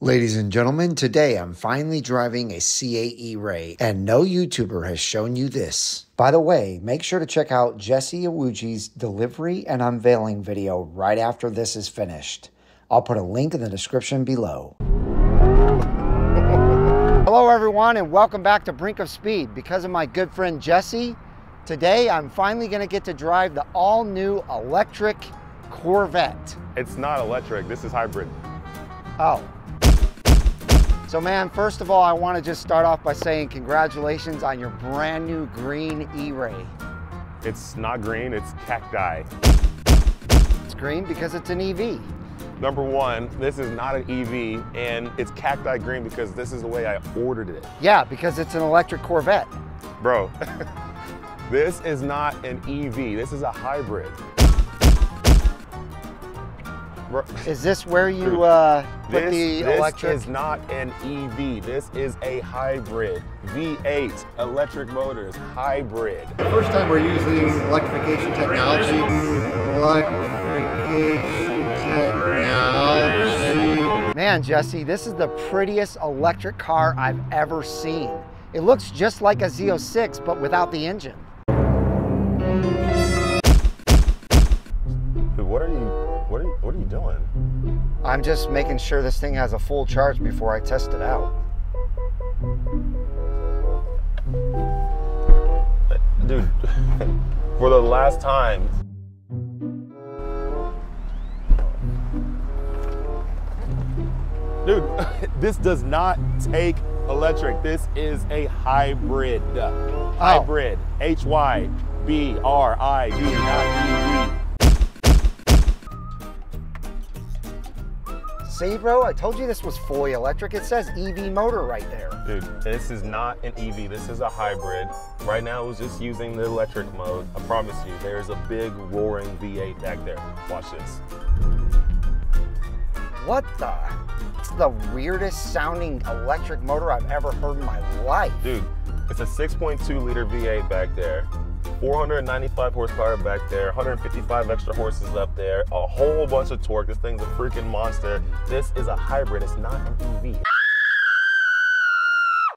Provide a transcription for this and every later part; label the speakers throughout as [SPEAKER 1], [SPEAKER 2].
[SPEAKER 1] Ladies and gentlemen, today I'm finally driving a C8 E-Ray, and no YouTuber has shown you this. By the way, make sure to check out Jesse Awuji's delivery and unveiling video right after this is finished. I'll put a link in the description below. Hello everyone, and welcome back to Brink of Speed. Because of my good friend Jesse, today I'm finally going to get to drive the all-new electric Corvette.
[SPEAKER 2] It's not electric, this is hybrid.
[SPEAKER 1] Oh. So man, first of all, I want to just start off by saying congratulations on your brand new green E-Ray.
[SPEAKER 2] It's not green, it's cacti.
[SPEAKER 1] It's green because it's an EV.
[SPEAKER 2] Number one, this is not an EV, and it's cacti green because this is the way I ordered it.
[SPEAKER 1] Yeah, because it's an electric Corvette.
[SPEAKER 2] Bro, this is not an EV, this is a hybrid. Bro.
[SPEAKER 1] Is this where you put the electric?
[SPEAKER 2] This is not an EV, this is a hybrid. V8, electric motors, hybrid.
[SPEAKER 3] The first time we're using electrification technology.
[SPEAKER 1] Man, Jesse, this is the prettiest electric car I've ever seen. It looks just like a Z06, but without the engine.
[SPEAKER 2] Dude, what are you doing?
[SPEAKER 1] I'm just making sure this thing has a full charge before I test it out.
[SPEAKER 2] Dude, for the last time. Dude, this does not take electric. This is a hybrid.
[SPEAKER 1] Oh.
[SPEAKER 2] Hybrid. H-Y-B-R-I-D, not EV.
[SPEAKER 1] See, bro, I told you this was fully electric. It says EV motor right there.
[SPEAKER 2] Dude, this is not an EV. This is a hybrid. Right now, it was just using the electric mode. I promise you, there's a big roaring V8 back there. Watch this.
[SPEAKER 1] What the? It's the weirdest sounding electric motor I've ever heard in my life.
[SPEAKER 2] Dude, it's a 6.2 liter V8 back there. 495 horsepower back there, 155 extra horses up there, a whole bunch of torque. This thing's a freaking monster. This is a hybrid, it's not an EV.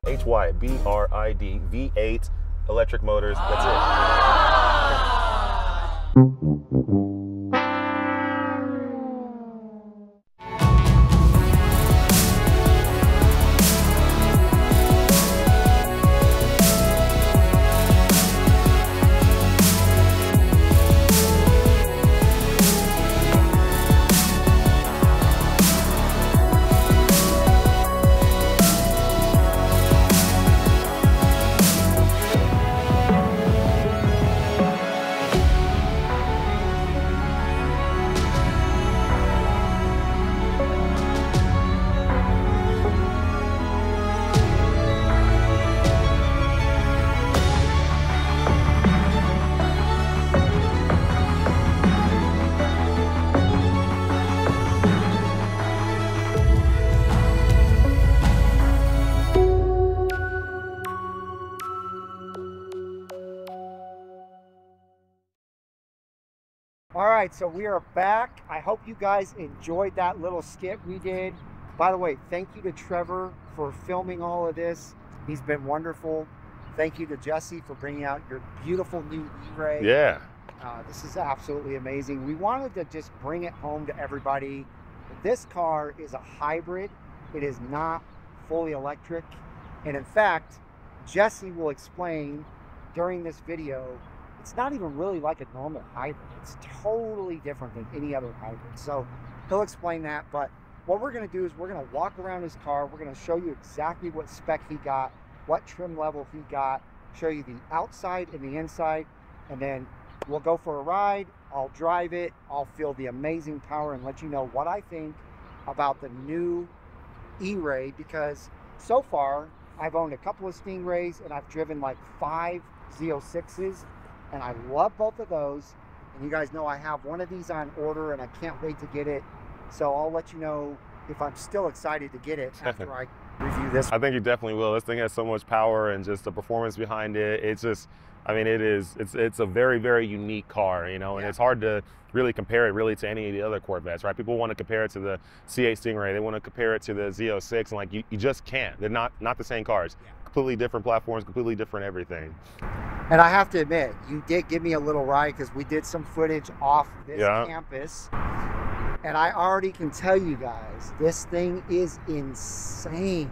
[SPEAKER 2] H-Y-B-R-I-D, V8, electric motors, that's it.
[SPEAKER 1] All right, so we are back. I hope you guys enjoyed that little skit we did. By the way, thank you to Trevor for filming all of this. He's been wonderful. Thank you to Jesse for bringing out your beautiful new E-Ray.
[SPEAKER 2] Yeah.
[SPEAKER 1] This is absolutely amazing. We wanted to just bring it home to everybody. This car is a hybrid. It is not fully electric. And in fact, Jesse will explain during this video, it's not even really like a normal hybrid. It's totally different than any other hybrid. So he'll explain that. But what we're going to do is we're going to walk around his car. We're going to show you exactly what spec he got, what trim level he got, show you the outside and the inside, and then we'll go for a ride. I'll drive it. I'll feel the amazing power and let you know what I think about the new E-Ray, because so far I've owned a couple of Stingrays and I've driven like 5 Z06s. And I love both of those. And you guys know I have one of these on order and I can't wait to get it. So I'll let you know if I'm still excited to get it after I review this.
[SPEAKER 2] I think you definitely will. This thing has so much power and just the performance behind it. It's just, I mean, it's a very, very unique car, you know, and it's hard to really compare it really to any of the other Corvettes, right? People want to compare it to the C8 Stingray. They want to compare it to the Z06, and like, you just can't. They're not the same cars. Completely different platforms, completely different everything.
[SPEAKER 1] And I have to admit, you did give me a little ride because we did some footage off this campus. And I already can tell you guys, this thing is insane.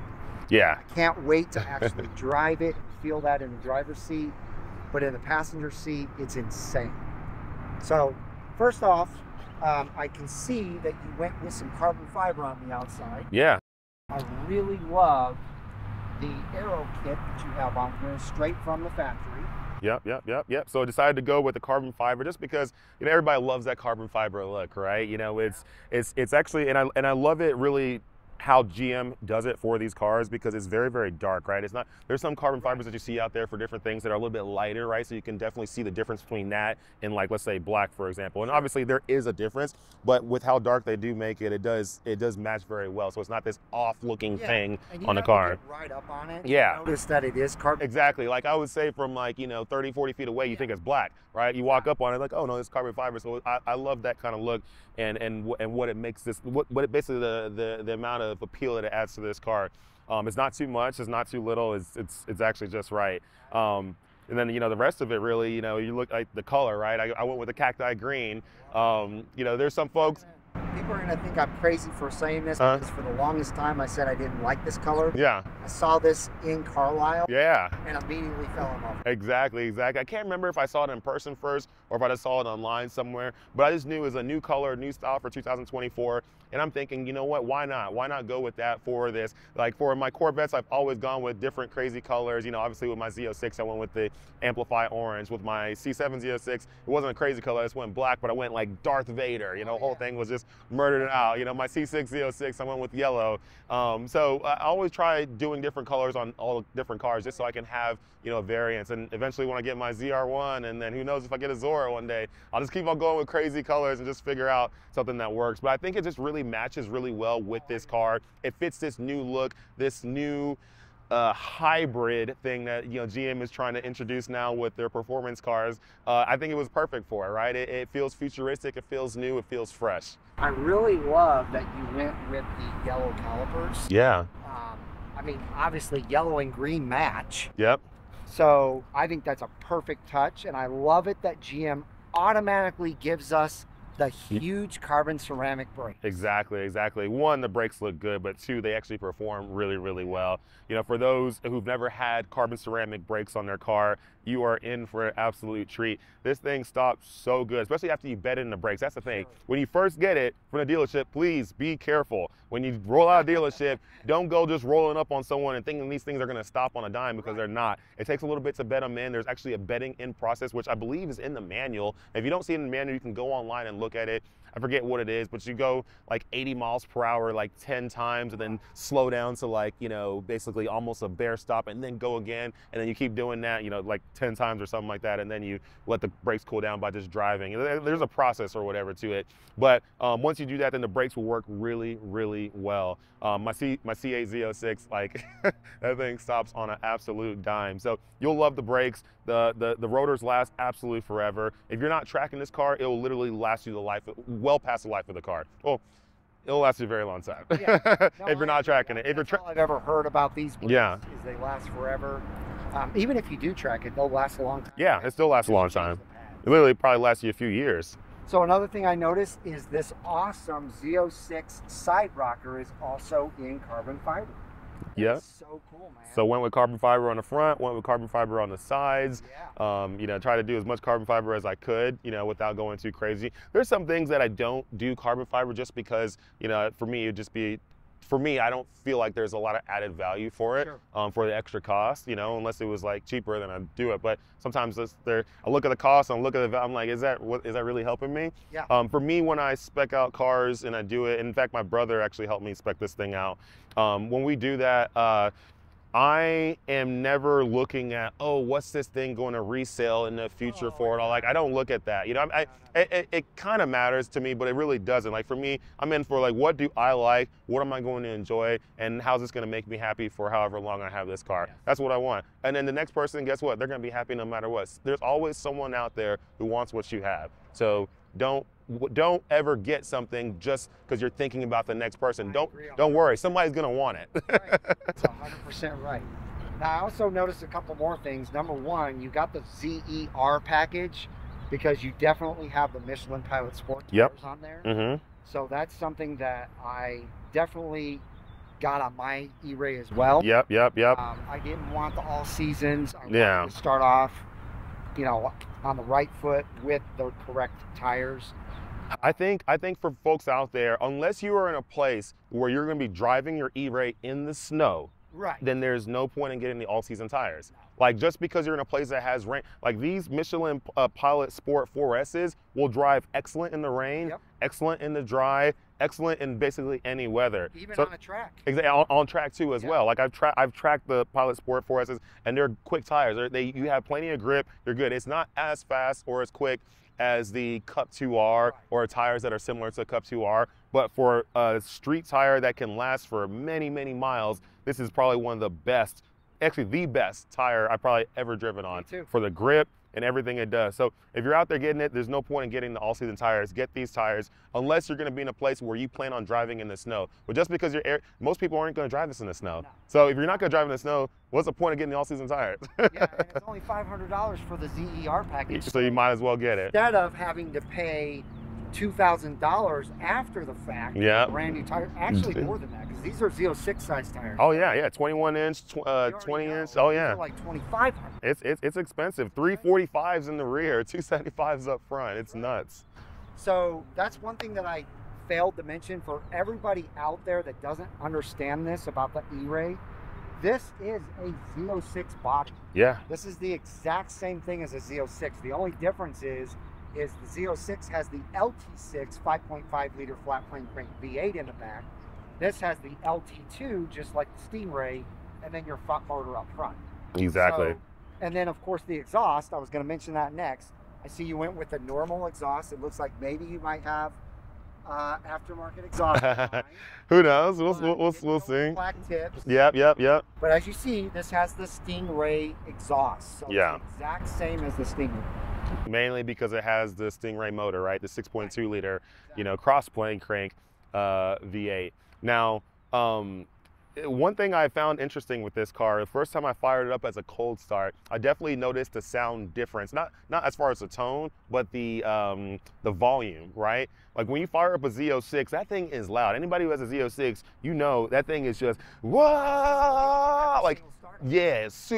[SPEAKER 2] Yeah.
[SPEAKER 1] I can't wait to actually drive it and feel that in the driver's seat. But in the passenger seat, it's insane. So first off, I can see that you went with some carbon fiber on the outside.
[SPEAKER 2] Yeah.
[SPEAKER 1] I really love the aero kit that you have on here, straight from the factory.
[SPEAKER 2] Yep. So I decided to go with the carbon fiber just because, you know, everybody loves that carbon fiber look, right? You know, it's actually, and I love it really how GM does it for these cars, because it's very, very dark, right? It's not, there's some carbon fibers that you see out there for different things that are a little bit lighter, right? So you can definitely see the difference between that and, like, let's say Blac, for example. And obviously there is a difference, but with how dark they do make it, it does match very well. So it's not this off looking thing on the car.
[SPEAKER 1] Get right up on it.
[SPEAKER 2] Yeah.
[SPEAKER 1] Notice that it is carbon.
[SPEAKER 2] Exactly. Like I would say from, like, you know, 30, 40 feet away, you think it's Blac, right? You walk up on it like, oh no, it's carbon fiber. So I love that kind of look and what it makes this, what it basically the amount of appeal that it adds to this car. It's not too much, it's not too little, it's actually just right. And then, you know, the rest of it really, you know, you look like the color, right? I went with the cacti green. You know, there's some folks.
[SPEAKER 1] People are gonna think I'm crazy for saying this, because for the longest time I said I didn't like this color.
[SPEAKER 2] Yeah.
[SPEAKER 1] I saw this in Carlisle.
[SPEAKER 2] Yeah.
[SPEAKER 1] And immediately fell in love.
[SPEAKER 2] Exactly. I can't remember if I saw it in person first or if I just saw it online somewhere, but I just knew it was a new color, new style for 2024. And I'm thinking, you know what, why not? Why not go with that for this? Like for my Corvettes, I've always gone with different crazy colors. You know, obviously with my Z06, I went with the Amplify Orange. With my C7 Z06, it wasn't a crazy color, I just went black, but I went like Darth Vader. You know, the whole thing was just murdered out. You know, my C6 Z06, I went with yellow. So I always try doing different colors on all different cars just so I can have, you know, variants. And eventually when I get my ZR1, and then who knows if I get a Zora one day, I'll just keep on going with crazy colors and just figure out something that works. But I think it just really matches really well with this car. It fits this new look, this new hybrid thing that, you know, GM is trying to introduce now with their performance cars. I think it was perfect for it, right? It feels futuristic, it feels new, it feels fresh.
[SPEAKER 1] I really love that you went with the yellow calipers.
[SPEAKER 2] Yeah.
[SPEAKER 1] I mean, obviously yellow and green match.
[SPEAKER 2] Yep.
[SPEAKER 1] So I think that's a perfect touch, and I love it that GM automatically gives us the huge carbon ceramic brakes.
[SPEAKER 2] Exactly. One, the brakes look good, but two, they actually perform really, really well. You know, for those who've never had carbon ceramic brakes on their car, you are in for an absolute treat. This thing stops so good, especially after you bed in the brakes. That's the thing. When you first get it from the dealership, please be careful. When you roll out of dealership, don't go just rolling up on someone and thinking these things are gonna stop on a dime, because they're not. It takes a little bit to bed them in. There's actually a bedding in process, which I believe is in the manual. If you don't see it in the manual, you can go online and look at it. I forget what it is, but you go like 80 miles per hour like 10 times and then slow down to, like, you know, basically almost a bare stop, and then go again, and then you keep doing that, you know, like 10 times or something like that, and then you let the brakes cool down by just driving. There's a process or whatever to it, but once you do that, then the brakes will work really, really well. My C8 Z06, like that thing stops on an absolute dime. So you'll love the brakes. The rotors last absolutely forever. If you're not tracking this car, it will literally last you the life, well past the life of the car. Well, it'll last you a very long time. Yeah. No, if you're not tracking it.
[SPEAKER 1] That's all I've ever heard about these brakes, is they last forever. Even if you do track it, they'll last a long time.
[SPEAKER 2] Yeah, it still lasts a long time. It literally probably lasts you a few years.
[SPEAKER 1] So another thing I noticed is this awesome Z06 side rocker is also in carbon fiber.
[SPEAKER 2] Yeah.
[SPEAKER 1] So cool, man.
[SPEAKER 2] So went with carbon fiber on the front, went with carbon fiber on the sides.
[SPEAKER 1] Yeah.
[SPEAKER 2] You know, try to do as much carbon fiber as I could, you know, without going too crazy. There's some things that I don't do carbon fiber just because, you know, for me, it'd just be, for me, I don't feel like there's a lot of added value for it, for the extra cost, you know, unless it was like cheaper, then I'd do it. But sometimes I look at the cost and I look at the value, I'm like, is that really helping me?
[SPEAKER 1] Yeah.
[SPEAKER 2] For me, when I spec out cars and I do it, in fact, my brother actually helped me spec this thing out. When we do that, I am never looking at, oh, what's this thing going to resell in the future for it? Like, I don't look at that. You know, it kind of matters to me, but it really doesn't. Like, for me, I'm in for, like, what do I like? What am I going to enjoy? And how's this going to make me happy for however long I have this car?
[SPEAKER 1] Yes.
[SPEAKER 2] That's what I want. And then the next person, guess what? They're going to be happy no matter what. There's always someone out there who wants what you have. So don't ever get something just because you're thinking about the next person. Don't worry, somebody's gonna want it.
[SPEAKER 1] Right. That's 100% right. Now I also noticed a couple more things. Number one, you got the ZER package because you definitely have the Michelin Pilot Sport tires on there. So that's something that I definitely got on my E-Ray as well.
[SPEAKER 2] Yep.
[SPEAKER 1] I didn't want the all seasons. I wanted to start off, you know, on the right foot with the correct tires.
[SPEAKER 2] I think for folks out there, unless you are in a place where you're going to be driving your E-Ray in the snow, then there's no point in getting the all-season tires. Like, just because you're in a place that has rain, like these Michelin Pilot Sport 4S's will drive excellent in the rain, excellent in the dry, excellent in basically any weather.
[SPEAKER 1] Even on a track.
[SPEAKER 2] Exactly, on track too as well. Like I've tracked the Pilot Sport 4S's, and they're quick tires. You have plenty of grip. You're good. It's not as fast or as quick as the Cup 2R or tires that are similar to the Cup 2R, but for a street tire that can last for many, many miles, this is probably one of the best, actually the best tire I've probably ever driven on for the grip and everything it does. So if you're out there getting it, there's no point in getting the all-season tires. Get these tires unless you're going to be in a place where you plan on driving in the snow. But just because most people aren't going to drive this in the snow. No. So if you're not going to drive in the snow, what's the point of getting the all-season tires?
[SPEAKER 1] Yeah, and it's only $500 for the ZER package.
[SPEAKER 2] So you might as well get it.
[SPEAKER 1] Instead of having to pay $2,000 after the fact, brand new tire, actually more than that, because these are Z06 size tires.
[SPEAKER 2] Oh yeah, 21 inch, 20 inch. Oh yeah,
[SPEAKER 1] these are like 2,500.
[SPEAKER 2] It's expensive. 345s in the rear, 275s up front. It's nuts.
[SPEAKER 1] So that's one thing that I failed to mention for everybody out there that doesn't understand this about the E-Ray. This is a Z06 body.
[SPEAKER 2] Yeah.
[SPEAKER 1] This is the exact same thing as a Z06. The only difference is the Z06 has the LT6 5.5 liter flat plane crank V8 in the back. This has the LT2, just like the Stingray, and then your front motor up front.
[SPEAKER 2] Exactly.
[SPEAKER 1] So, and then of course the exhaust, I was going to mention that next. I see you went with the normal exhaust. It looks like maybe you might have aftermarket exhaust.
[SPEAKER 2] Who knows? We'll see.
[SPEAKER 1] Black tips.
[SPEAKER 2] Yep.
[SPEAKER 1] But as you see, this has the Stingray exhaust. So it's the exact same as the Stingray.
[SPEAKER 2] Mainly because it has the Stingray motor, right? The 6.2 liter, you know, cross plane crank V8. Now, one thing I found interesting with this car, the first time I fired it up as a cold start, I definitely noticed the sound difference. Not as far as the tone, but the volume, right? Like when you fire up a Z06, that thing is loud. Anybody who has a Z06, you know that thing is just whoa, like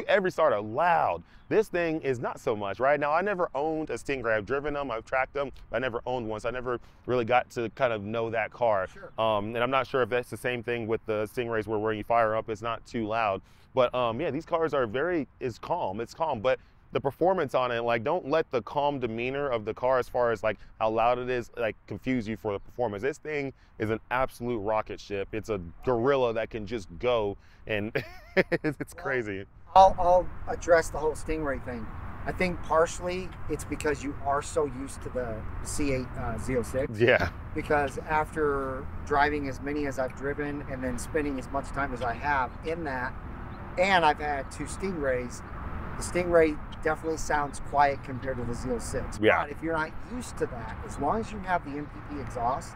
[SPEAKER 2] every starter loud. This thing is not so much, right? Now I never owned a Stingray. I've driven them, I've tracked them, but I never owned one, so I never really got to kind of know that car.
[SPEAKER 1] Sure.
[SPEAKER 2] And I'm not sure if that's the same thing with the Stingrays, where when you fire up, it's not too loud. But yeah, these cars are it's calm, but the performance on it, like, don't let the calm demeanor of the car as far as like how loud it is, like, confuse you for the performance. This thing is an absolute rocket ship. It's a gorilla that can just go, and it's crazy.
[SPEAKER 1] I'll address the whole Stingray thing. I think partially it's because you are so used to the C8 Z06.
[SPEAKER 2] Yeah.
[SPEAKER 1] Because after driving as many as I've driven and then spending as much time as I have in that, and I've had 2 Stingrays, the Stingray definitely sounds quiet compared to the Z06.
[SPEAKER 2] Yeah.
[SPEAKER 1] But if you're not used to that, as long as you have the MPP exhaust,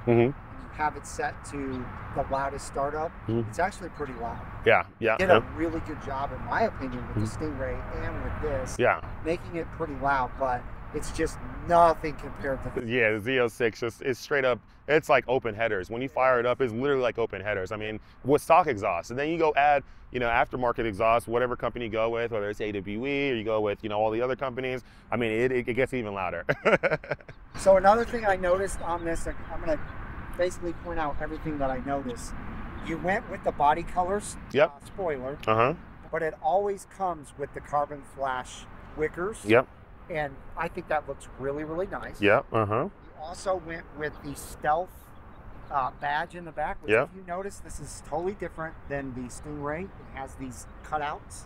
[SPEAKER 1] have it set to the loudest startup, it's actually pretty loud.
[SPEAKER 2] Yeah.
[SPEAKER 1] Did a really good job, in my opinion, with the Stingray and with this, making it pretty loud, but it's just nothing compared to the
[SPEAKER 2] the Z06 just is straight up, it's like open headers. When you fire it up, it's literally like open headers. I mean, with stock exhaust, and then you go add, you know, aftermarket exhaust, whatever company you go with, whether it's AWE or you go with, you know, all the other companies, I mean, it gets even louder.
[SPEAKER 1] So another thing I noticed on this, I'm going to basically point out everything that I noticed. You went with the body colors spoiler, but it always comes with the carbon flash wickers. And I think that looks really, really nice. You also went with the stealth badge in the back, which if you notice, this is totally different than the Stingray. It has these cutouts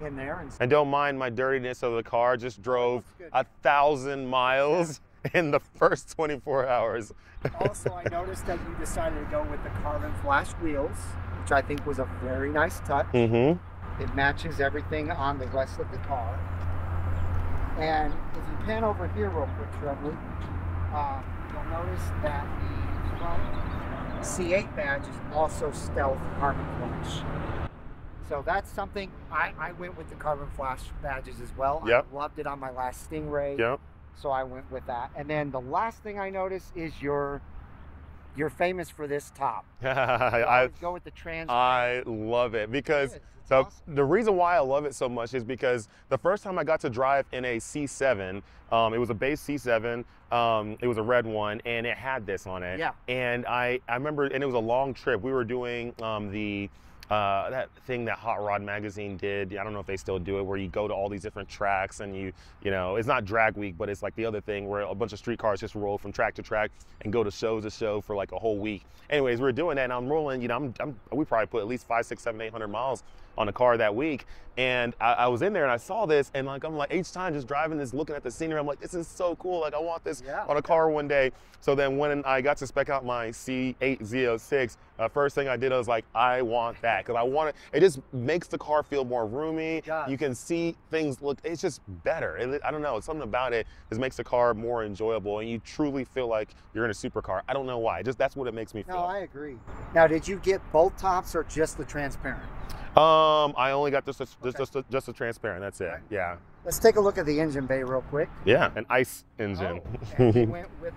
[SPEAKER 1] in there.
[SPEAKER 2] And don't mind my dirtiness of the car, just drove 1,000 miles in the first 24 hours.
[SPEAKER 1] Also, I noticed that you decided to go with the carbon flash wheels, which I think was a very nice touch. It matches everything on the rest of the car. And if you pan over here real quick, Trevor, you'll notice that the front C8 badge is also stealth carbon flash. So that's something, I went with the carbon flash badges as well. I loved it on my last Stingray. So I went with that. And then the last thing I noticed is you're famous for this top. I go with the transparent.
[SPEAKER 2] I love it because the reason why I love it so much is because the first time I got to drive in a C7, it was a base C7, it was a red one, and it had this on it. And I remember, and it was a long trip. We were doing that thing that Hot Rod Magazine did. I don't know if they still do it, where you go to all these different tracks and you know, it's not drag week, but it's like the other thing where a bunch of street cars just roll from track to track and go to show to show for like a whole week. Anyways, we were doing that, and I'm rolling, you know, we probably put at least 500, 600, 700, 800 miles on the car that week. And I was in there and I saw this, and like, I'm like, each time just driving this, looking at the scenery, I'm like, this is so cool. Like, I want this on a car one day. So then when I got to spec out my C8 Z06, first thing I did, I was like, I want that, because I want it. It just makes the car feel more roomy. You can see things look, it's just better. I don't know, it's something about it that makes the car more enjoyable, and you truly feel like you're in a supercar. I don't know why, that's what it makes me feel.
[SPEAKER 1] No, I agree. Now, did you get both tops or just the transparent?
[SPEAKER 2] I only got just a transparent, that's it. Yeah.
[SPEAKER 1] Let's take a look at the engine bay real quick.
[SPEAKER 2] Yeah, an ICE engine.
[SPEAKER 1] And he went with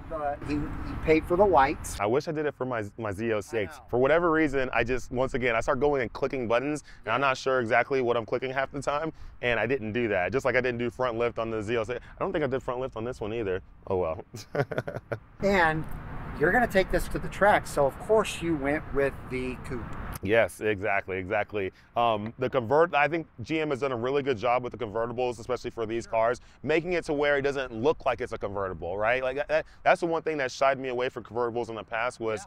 [SPEAKER 1] he paid for the whites.
[SPEAKER 2] I wish I did it for my Z06. For whatever reason, once again, I start going and clicking buttons, and I'm not sure exactly what I'm clicking half the time, and I didn't do that. Just like I didn't do front lift on the Z06. I don't think I did front lift on this one either. Oh well.
[SPEAKER 1] And you're gonna take this to the track, so of course you went with the coupe.
[SPEAKER 2] Yes, exactly. The convert, I think GM has done a really good job with the convertibles, especially for these cars, making it to where it doesn't look like it's a convertible, right? Like that's the one thing that shied me away from convertibles in the past was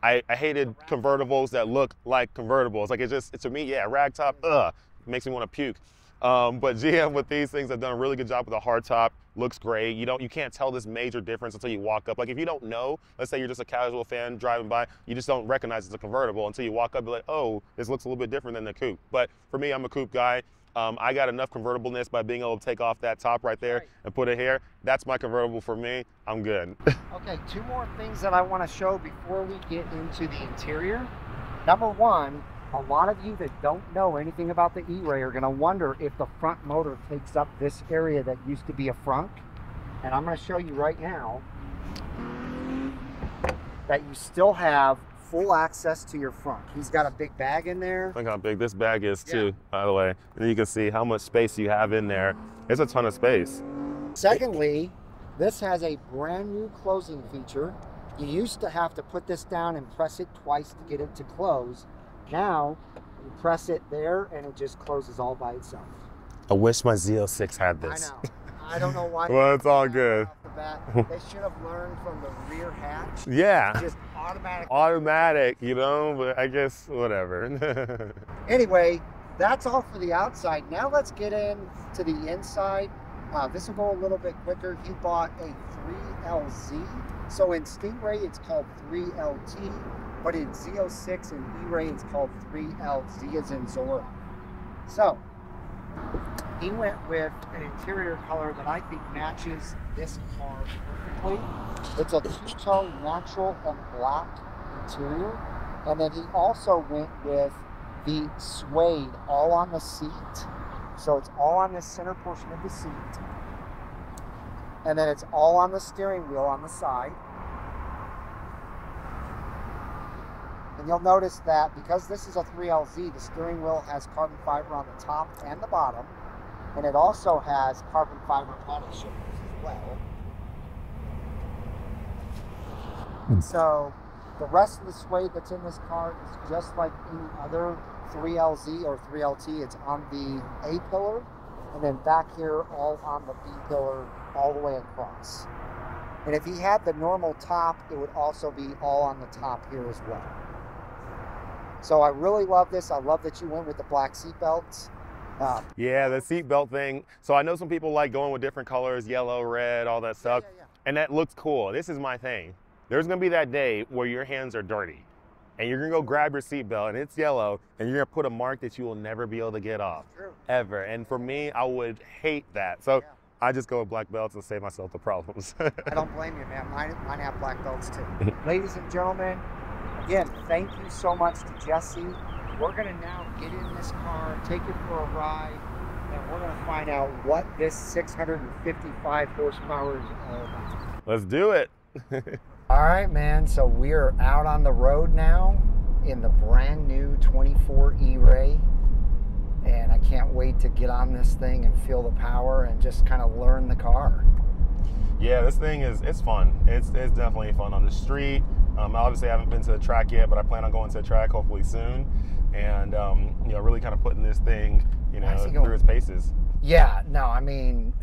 [SPEAKER 2] I hated convertibles that look like convertibles. Like, to me, rag top, makes me want to puke. But GM with these things have done a really good job with the hard top. Looks great. You can't tell this major difference until you walk up. Like, if you don't know, let's say you're just a casual fan driving by, you just don't recognize it's a convertible until you walk up and be like, oh, this looks a little bit different than the coupe. But for me, I'm a coupe guy. I got enough convertibleness by being able to take off that top right there and put it here. That's my convertible for me. I'm good.
[SPEAKER 1] Okay, two more things that I want to show before we get into the interior. Number one, a lot of you that don't know anything about the E-Ray are going to wonder if the front motor takes up this area that used to be a frunk. And I'm going to show you right now that you still have full access to your frunk. He's got a big bag in there.
[SPEAKER 2] Look how big this bag is too, by the way. And you can see how much space you have in there. It's a ton of space.
[SPEAKER 1] Secondly, this has a brand new closing feature. You used to have to put this down and press it twice to get it to close. Now, you press it there and it just closes all by itself.
[SPEAKER 2] I wish my Z06 had this.
[SPEAKER 1] I know. I don't know why.
[SPEAKER 2] Well, it's all good.
[SPEAKER 1] They should have learned from the rear hatch.
[SPEAKER 2] Yeah.
[SPEAKER 1] Just automatic.
[SPEAKER 2] Automatic, you know, but I guess whatever.
[SPEAKER 1] Anyway, that's all for the outside. Now let's get into the inside. This will go a little bit quicker. He bought a 3LZ. So in Stingray, it's called 3LT. But in Z06 and E-Ray, it's called 3LZ as in Zora. So, he went with an interior color that I think matches this car perfectly. It's a two-tone natural and black interior. And then he also went with the suede all on the seat. So it's all on the center portion of the seat. And then it's all on the steering wheel on the side. And you'll notice that because this is a 3LZ, the steering wheel has carbon fiber on the top and the bottom. And it also has carbon fiber paddle shifters as well. So the rest of the suede that's in this car is just like any other 3LZ or 3LT. It's on the A pillar, and then back here all on the B pillar all the way across. And if he had the normal top, it would also be all on the top here as well. So I really love this. I love that you went with the black seat belts.
[SPEAKER 2] Yeah, the seat belt thing. So I know some people like going with different colors, yellow, red, all that stuff.
[SPEAKER 1] Yeah.
[SPEAKER 2] And that looks cool. This is my thing. There's gonna be that day where your hands are dirty and you're gonna go grab your seat belt and it's yellow and you're gonna put a mark that you will never be able to get off.
[SPEAKER 1] True.
[SPEAKER 2] Ever. And for me, I would hate that. So
[SPEAKER 1] Yeah.
[SPEAKER 2] I just go with black belts and save myself the problems.
[SPEAKER 1] I don't blame you, man. Mine have black belts too. Ladies and gentlemen, again, thank you so much to Jesse. We're gonna now get in this car, take it for a ride, and we're gonna find out what this 655 horsepower is all about.
[SPEAKER 2] Let's do it.
[SPEAKER 1] All right, man. So we're out on the road now in the brand new 24 E-Ray. And I can't wait to get on this thing and feel the power and just kind of learn the car.
[SPEAKER 2] Yeah, this thing it's fun. It's definitely fun on the street. Obviously, I haven't been to the track yet, but I plan on going to the track hopefully soon. And you know, really kind of putting this thing, you know, through its paces. Yeah,
[SPEAKER 1] no, I mean,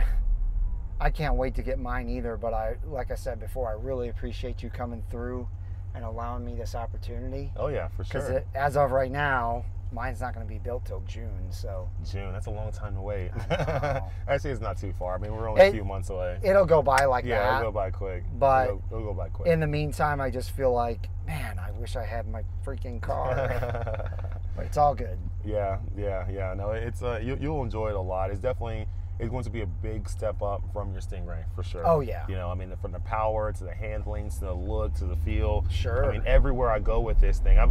[SPEAKER 1] I can't wait to get mine either. But like I said before, I really appreciate you coming through and allowing me this opportunity.
[SPEAKER 2] Oh yeah, for sure.
[SPEAKER 1] Because as of right now, mine's not going to be built till June, so.
[SPEAKER 2] June, that's a long time to wait.
[SPEAKER 1] I know.
[SPEAKER 2] Actually, it's not too far. I mean, we're only a few months away.
[SPEAKER 1] It'll go by like that.
[SPEAKER 2] Yeah, it'll go by quick.
[SPEAKER 1] But
[SPEAKER 2] it'll go by quick.
[SPEAKER 1] In the meantime, I just feel like, man, I wish I had my freaking car. But it's all good.
[SPEAKER 2] Yeah. No, it's you'll enjoy it a lot. It's definitely going to be a big step up from your Stingray for sure.
[SPEAKER 1] Oh yeah.
[SPEAKER 2] You know, I mean, from the power to the handling to the look to the feel.
[SPEAKER 1] Sure.
[SPEAKER 2] I mean, everywhere I go with this thing, I've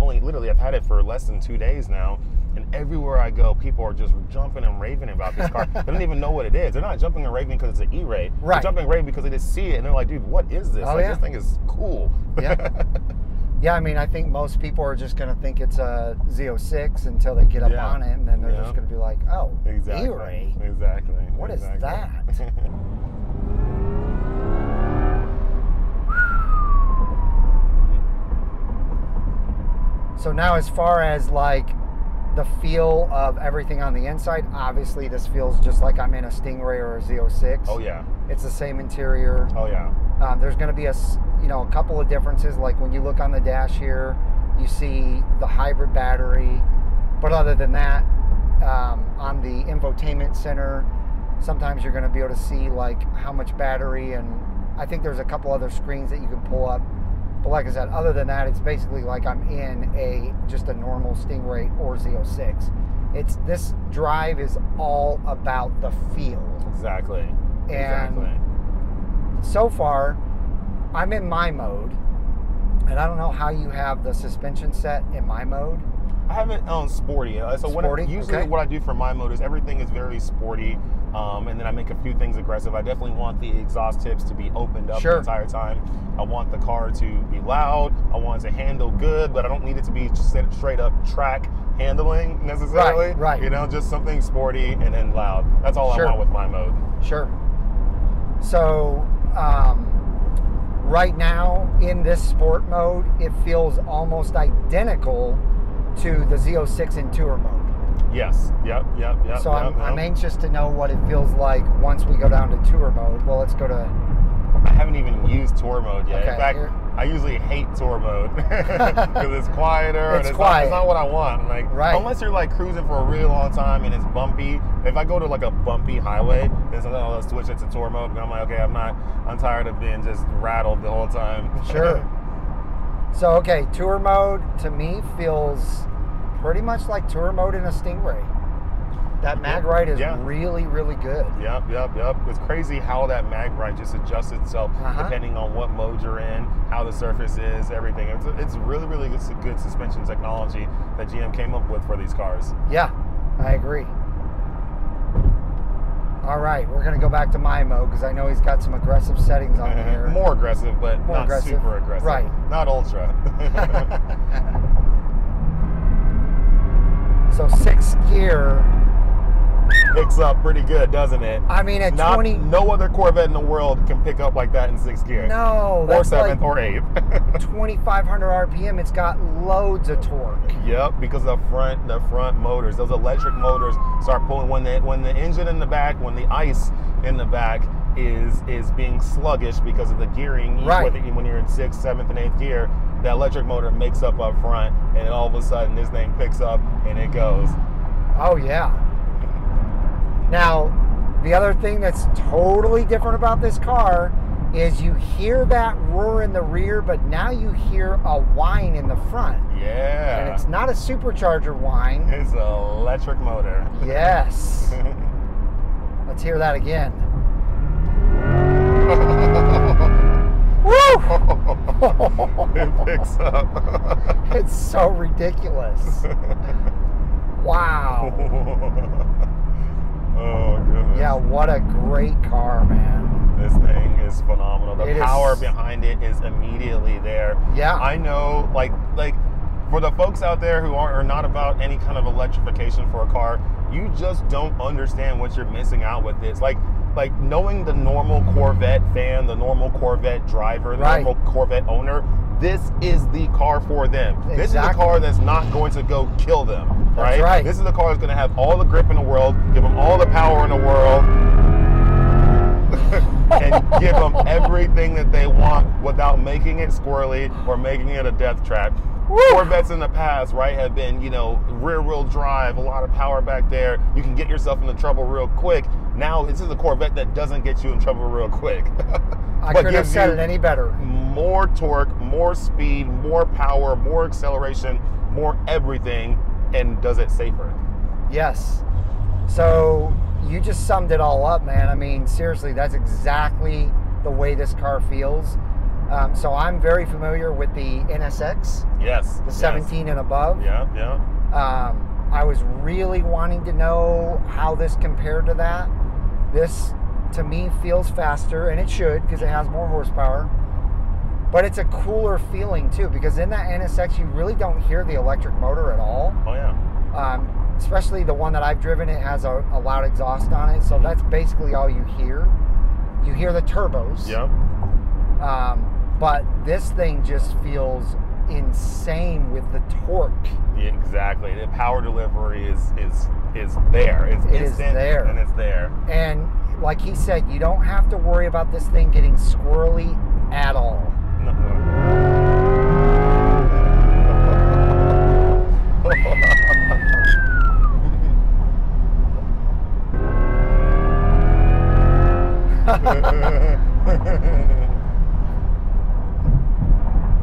[SPEAKER 2] had it for less than 2 days now, and everywhere I go, people are just jumping and raving about this car. They don't even know what it is. They're not jumping and raving because it's an E-Ray.
[SPEAKER 1] Right.
[SPEAKER 2] They're jumping and raving because they just see it and they're like, dude, what is this?
[SPEAKER 1] Oh,
[SPEAKER 2] like,
[SPEAKER 1] yeah.
[SPEAKER 2] This thing is cool.
[SPEAKER 1] Yeah. Yeah, I mean, I think most people are just going to think it's a Z06 until they get up on it, and then they're just going to be like, oh,
[SPEAKER 2] exactly.
[SPEAKER 1] E-Ray.
[SPEAKER 2] Exactly.
[SPEAKER 1] What is that? So now as far as like the feel of everything on the inside, obviously this feels just like I'm in a Stingray or a Z06.
[SPEAKER 2] Oh yeah.
[SPEAKER 1] It's the same interior.
[SPEAKER 2] Oh yeah.
[SPEAKER 1] There's going to be a couple of differences. Like when you look on the dash here, you see the hybrid battery. But other than that, on the infotainment center, sometimes you're going to be able to see like how much battery, and I think there's a couple other screens that you can pull up. But like I said, other than that, it's basically like I'm in just a normal Stingray or Z06. This drive is all about the feel.
[SPEAKER 2] Exactly.
[SPEAKER 1] And so far, I'm in my mode, and I don't know how you have the suspension set in my mode.
[SPEAKER 2] I have it on sporty. So
[SPEAKER 1] sporty?
[SPEAKER 2] Usually what I do for my mode is everything is very sporty, and then I make a few things aggressive. I definitely want the exhaust tips to be opened up the entire time. I want the car to be loud. I want it to handle good, but I don't need it to be straight up track handling necessarily.
[SPEAKER 1] Right.
[SPEAKER 2] You know, just something sporty and then loud. That's all I want with my mode.
[SPEAKER 1] Sure. So right now in this sport mode, it feels almost identical to the Z06 in tour mode.
[SPEAKER 2] Yes. Yep.
[SPEAKER 1] So I'm anxious to know what it feels like once we go down to tour mode. Well, let's go to...
[SPEAKER 2] I haven't even used tour mode yet.
[SPEAKER 1] Okay,
[SPEAKER 2] in fact, I usually hate tour mode because it's quieter and it's not what I want. Like, unless you're like cruising for a really long time and it's bumpy. If I go to like a bumpy highway, then sometimes I'll switch it to tour mode. And I'm like, okay, I'm tired of being just rattled the whole time.
[SPEAKER 1] Sure. So, okay, tour mode to me feels pretty much like tour mode in a Stingray. That mag right is really, really good.
[SPEAKER 2] Yep. It's crazy how that mag right just adjusts itself depending on what mode you're in, how the surface is, everything. It's really, really good suspension technology that GM came up with for these cars.
[SPEAKER 1] Yeah, I agree. All right, we're going to go back to my mode because I know he's got some aggressive settings on here.
[SPEAKER 2] More aggressive, but not super aggressive.
[SPEAKER 1] Right.
[SPEAKER 2] Not ultra.
[SPEAKER 1] So 6th gear
[SPEAKER 2] picks up pretty good, doesn't it?
[SPEAKER 1] I mean, at
[SPEAKER 2] no other Corvette in the world can pick up like that in 6th gear.
[SPEAKER 1] No,
[SPEAKER 2] that's or 7th or 8th.
[SPEAKER 1] 2,500 RPM. It's got loads of torque.
[SPEAKER 2] Yep, because the front motors, those electric motors start pulling when the engine in the back, when the ice in the back is being sluggish because of the gearing.
[SPEAKER 1] Right.
[SPEAKER 2] When you're in 6th, 7th, and 8th gear, that electric motor makes up front, and then all of a sudden this thing picks up and it goes.
[SPEAKER 1] Oh yeah. Now, the other thing that's totally different about this car is you hear that roar in the rear, but now you hear a whine in the front.
[SPEAKER 2] Yeah.
[SPEAKER 1] And it's not a supercharger whine.
[SPEAKER 2] It's an electric motor.
[SPEAKER 1] Yes. Let's hear that again. Woo!
[SPEAKER 2] It picks up.
[SPEAKER 1] It's so ridiculous. Wow.
[SPEAKER 2] Oh, goodness.
[SPEAKER 1] Yeah, what a great car, man.
[SPEAKER 2] This thing is phenomenal. The
[SPEAKER 1] It
[SPEAKER 2] power
[SPEAKER 1] is.
[SPEAKER 2] behind it is immediately there.
[SPEAKER 1] Yeah.
[SPEAKER 2] I know, like for the folks out there who are not about any kind of electrification for a car, you just don't understand what you're missing out with this. Like knowing the normal Corvette fan, the normal Corvette driver, the
[SPEAKER 1] Right.
[SPEAKER 2] normal Corvette owner, this is the car for them.
[SPEAKER 1] Exactly.
[SPEAKER 2] This is the car that's not going to go kill them, right?
[SPEAKER 1] That's right.
[SPEAKER 2] This is the car that's going to have all the grip in the world, give them all the power in the world, and give them everything that they want without making it squirrely or making it a death trap.
[SPEAKER 1] Woo!
[SPEAKER 2] Corvettes in the past, right, have been, rear-wheel drive, a lot of power back there. You can get yourself into trouble real quick. Now, this is a Corvette that doesn't get you in trouble real quick.
[SPEAKER 1] I
[SPEAKER 2] But
[SPEAKER 1] couldn't have
[SPEAKER 2] gives
[SPEAKER 1] said
[SPEAKER 2] you
[SPEAKER 1] it any better.
[SPEAKER 2] more torque, more speed, more power, more acceleration, more everything, and does it safer.
[SPEAKER 1] Yes. So you just summed it all up, man. I mean, seriously, that's exactly the way this car feels. So I'm very familiar with the NSX,
[SPEAKER 2] Yes.
[SPEAKER 1] the 17 and above.
[SPEAKER 2] Yeah, yeah.
[SPEAKER 1] I was really wanting to know how this compared to that. This, to me, feels faster, and it should because it has more horsepower. But it's a cooler feeling, too, because in that NSX, you really don't hear the electric motor at all.
[SPEAKER 2] Oh, yeah.
[SPEAKER 1] Especially the one that I've driven, it has a loud exhaust on it, so that's basically all you hear. You hear the turbos.
[SPEAKER 2] Yeah.
[SPEAKER 1] But this thing just feels insane with the torque.
[SPEAKER 2] Yeah, exactly. The power delivery is there. It's
[SPEAKER 1] It is
[SPEAKER 2] instant
[SPEAKER 1] there.
[SPEAKER 2] and it's there.
[SPEAKER 1] And like he said, you don't have to worry about this thing getting squirrely at all.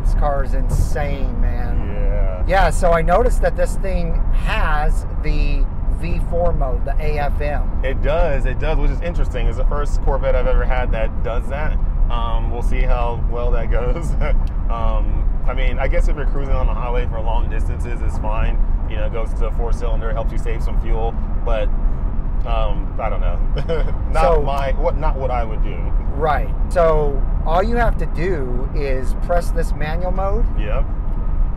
[SPEAKER 1] This car is insane, man.
[SPEAKER 2] Yeah.
[SPEAKER 1] Yeah, so I noticed that this thing has the V4 mode, the AFM.
[SPEAKER 2] It does, which is interesting. It's the first Corvette I've ever had that does that. We'll see how well that goes. I mean, I guess if you're cruising on the highway for long distances, it's fine. It goes to a 4-cylinder, helps you save some fuel, but I don't know. Not what I would do.
[SPEAKER 1] Right. So all you have to do is press this manual mode,
[SPEAKER 2] Yep.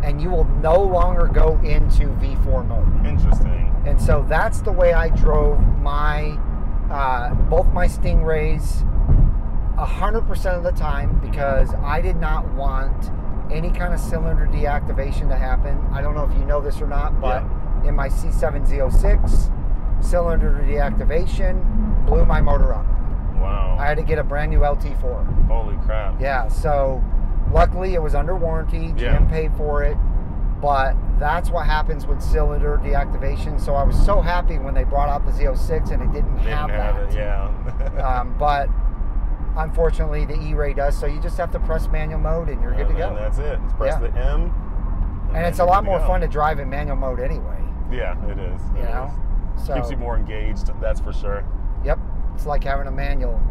[SPEAKER 1] and you will no longer go into V4 mode.
[SPEAKER 2] Interesting.
[SPEAKER 1] And so that's the way I drove my both my Stingrays 100% of the time, because I did not want any kind of cylinder deactivation to happen. I don't know if you know this or not, but in my Z07 Z06, cylinder deactivation blew my motor up.
[SPEAKER 2] Wow.
[SPEAKER 1] I had to get a brand new LT4.
[SPEAKER 2] Holy crap.
[SPEAKER 1] Yeah, so luckily it was under warranty. GM paid for it, but that's what happens with cylinder deactivation. So I was so happy when they brought out the Z06 and it didn't have that.
[SPEAKER 2] It, yeah.
[SPEAKER 1] But unfortunately the E-Ray does, so you just have to press manual mode and you're good to go.
[SPEAKER 2] And that's it. Just press the M.
[SPEAKER 1] And it's a lot more fun to drive in manual mode anyway.
[SPEAKER 2] Yeah, it is.
[SPEAKER 1] You know? So,
[SPEAKER 2] keeps you more engaged, that's for sure.
[SPEAKER 1] Yep. It's like having a manual.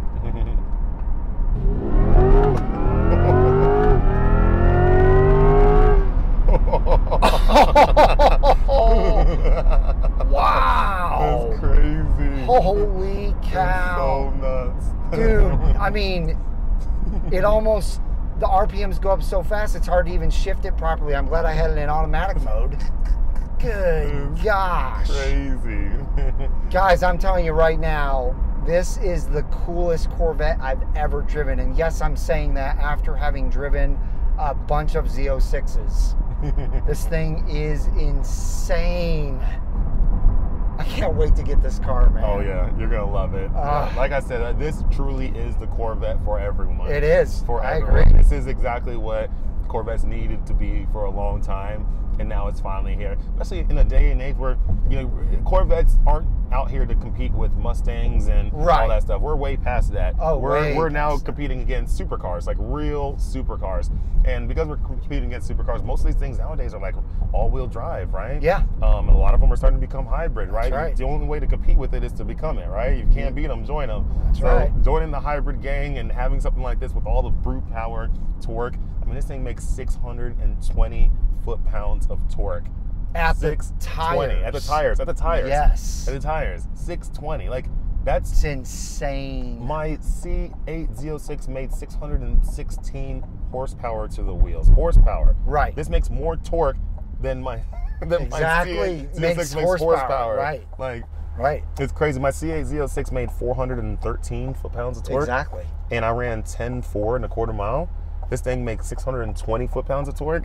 [SPEAKER 1] Wow.
[SPEAKER 2] That's crazy.
[SPEAKER 1] Holy cow.
[SPEAKER 2] That's so nuts.
[SPEAKER 1] Dude, I mean, it almost, the RPMs go up so fast, it's hard to even shift it properly. I'm glad I had it in automatic mode. Good gosh.
[SPEAKER 2] Crazy.
[SPEAKER 1] Guys, I'm telling you right now, this is the coolest Corvette I've ever driven. And yes, I'm saying that after having driven a bunch of Z06s. This thing is insane. I can't wait to get this car, man.
[SPEAKER 2] Oh yeah, you're gonna love it. Like I said, this truly is the Corvette for everyone.
[SPEAKER 1] It is.
[SPEAKER 2] For
[SPEAKER 1] I
[SPEAKER 2] everyone.
[SPEAKER 1] agree.
[SPEAKER 2] This is exactly what Corvettes needed to be for a long time, and now it's finally here. Especially in a day and age where, you know, Corvettes aren't out here to compete with Mustangs and all that stuff. We're way past that.
[SPEAKER 1] Oh,
[SPEAKER 2] we're now competing against supercars, like real supercars. And because we're competing against supercars, most of these things nowadays are like all-wheel drive, right?
[SPEAKER 1] Yeah.
[SPEAKER 2] And a lot of them are starting to become hybrid, right?
[SPEAKER 1] That's right.
[SPEAKER 2] The only way to compete with it is to become it, right? You can't beat them, join them.
[SPEAKER 1] That's right.
[SPEAKER 2] Joining the hybrid gang and having something like this with all the brute power, torque. I mean, this thing makes 620 foot-pounds of torque.
[SPEAKER 1] At the tires.
[SPEAKER 2] At the tires. At the tires.
[SPEAKER 1] Yes.
[SPEAKER 2] At the tires. 620. Like,
[SPEAKER 1] It's insane.
[SPEAKER 2] my C8 Z06 made 616 horsepower to the wheels. Horsepower.
[SPEAKER 1] Right.
[SPEAKER 2] This makes more torque than my
[SPEAKER 1] Exactly.
[SPEAKER 2] my C8
[SPEAKER 1] Makes
[SPEAKER 2] Z06 makes horsepower.
[SPEAKER 1] Right.
[SPEAKER 2] Like,
[SPEAKER 1] Right.
[SPEAKER 2] it's crazy. My C8 Z06 made 413 foot-pounds of torque.
[SPEAKER 1] Exactly.
[SPEAKER 2] And I ran 10.4 in a quarter mile. This thing makes 620 foot-pounds of torque.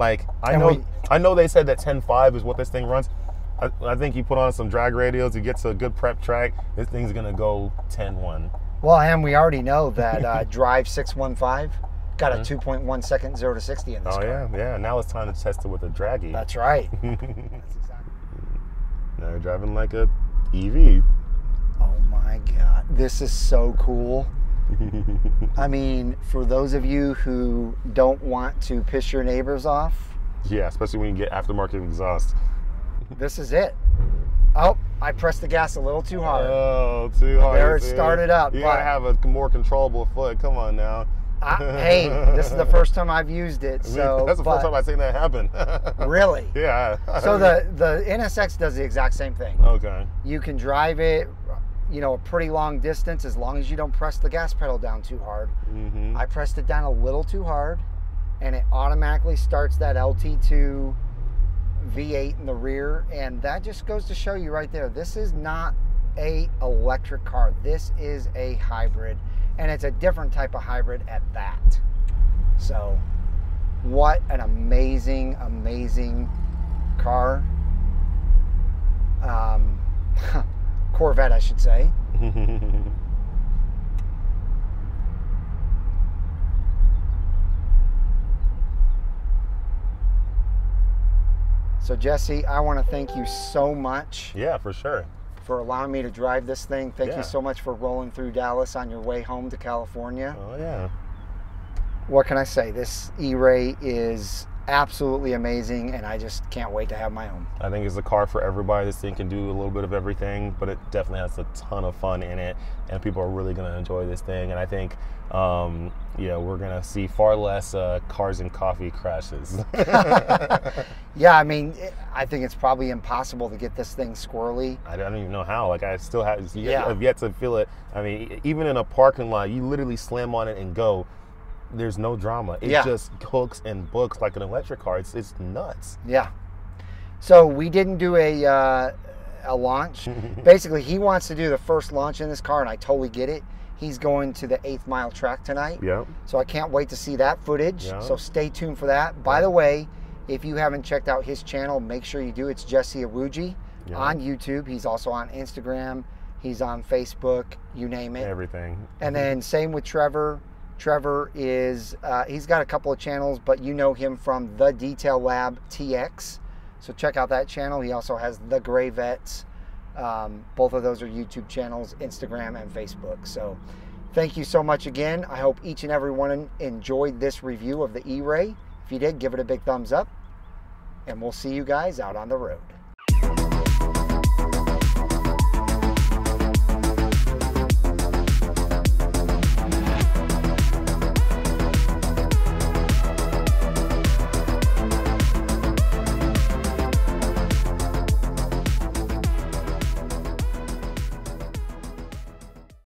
[SPEAKER 2] Like, I know they said that 10.5 is what this thing runs. I think you put on some drag radios, you get to a good prep track, this thing's gonna go 10.1.
[SPEAKER 1] Well, and we already know that Drive 615 got a 2.1 second 0 to 60 in this car.
[SPEAKER 2] Yeah. Now it's time to test it with a draggy.
[SPEAKER 1] That's right. That's exactly.
[SPEAKER 2] Now you're driving like a EV.
[SPEAKER 1] Oh my God, this is so cool. I mean, for those of you who don't want to piss your neighbors off.
[SPEAKER 2] Yeah, especially when you get aftermarket exhaust.
[SPEAKER 1] This is it. Oh, I pressed the gas a little too hard.
[SPEAKER 2] Oh, too hard.
[SPEAKER 1] There it started up.
[SPEAKER 2] You gotta have a more controllable foot. Come on now.
[SPEAKER 1] Hey, this is the first time I've used it. So
[SPEAKER 2] that's the first time I've seen that happen.
[SPEAKER 1] Really?
[SPEAKER 2] Yeah.
[SPEAKER 1] So the NSX does the exact same thing.
[SPEAKER 2] Okay.
[SPEAKER 1] You can drive it, you know, a pretty long distance as long as you don't press the gas pedal down too hard.
[SPEAKER 2] Mm-hmm.
[SPEAKER 1] I pressed it down a little too hard, and it automatically starts that LT2 V8 in the rear, and that just goes to show you right there, this is not a electric car. This is a hybrid, and it's a different type of hybrid at that. So what an amazing, amazing car. Corvette, I should say. So Jesse, I want to thank you so much.
[SPEAKER 2] Yeah, for sure.
[SPEAKER 1] For allowing me to drive this thing. Thank you so much for rolling through Dallas on your way home to California.
[SPEAKER 2] Oh yeah.
[SPEAKER 1] What can I say? This E-Ray is absolutely amazing, and I just can't wait to have my own.
[SPEAKER 2] I think it's a car for everybody. This thing can do a little bit of everything, but it definitely has a ton of fun in it, and people are really going to enjoy this thing. And I think, we're going to see far less cars and coffee crashes.
[SPEAKER 1] Yeah, I mean, I think it's probably impossible to get this thing squirrely.
[SPEAKER 2] I don't even know how. Like, I still have yet to feel it. I mean, even in a parking lot, you literally slam on it and go. There's no drama. It just hooks and books like an electric car. It's nuts.
[SPEAKER 1] Yeah. So we didn't do a launch. Basically, he wants to do the first launch in this car, and I totally get it. He's going to the 8th Mile track tonight.
[SPEAKER 2] Yeah.
[SPEAKER 1] So I can't wait to see that footage.
[SPEAKER 2] Yeah.
[SPEAKER 1] So stay tuned for that. By the way, if you haven't checked out his channel, make sure you do. It's Jesse Awuji on YouTube. He's also on Instagram. He's on Facebook. You name it.
[SPEAKER 2] Everything.
[SPEAKER 1] And then same with Trevor. Trevor is, he's got a couple of channels, but you know him from The Detail Lab TX. So check out that channel. He also has The Gray Vets. Both of those are YouTube channels, Instagram and Facebook. So thank you so much again. I hope each and every one enjoyed this review of the E-Ray. If you did, give it a big thumbs up. And we'll see you guys out on the road.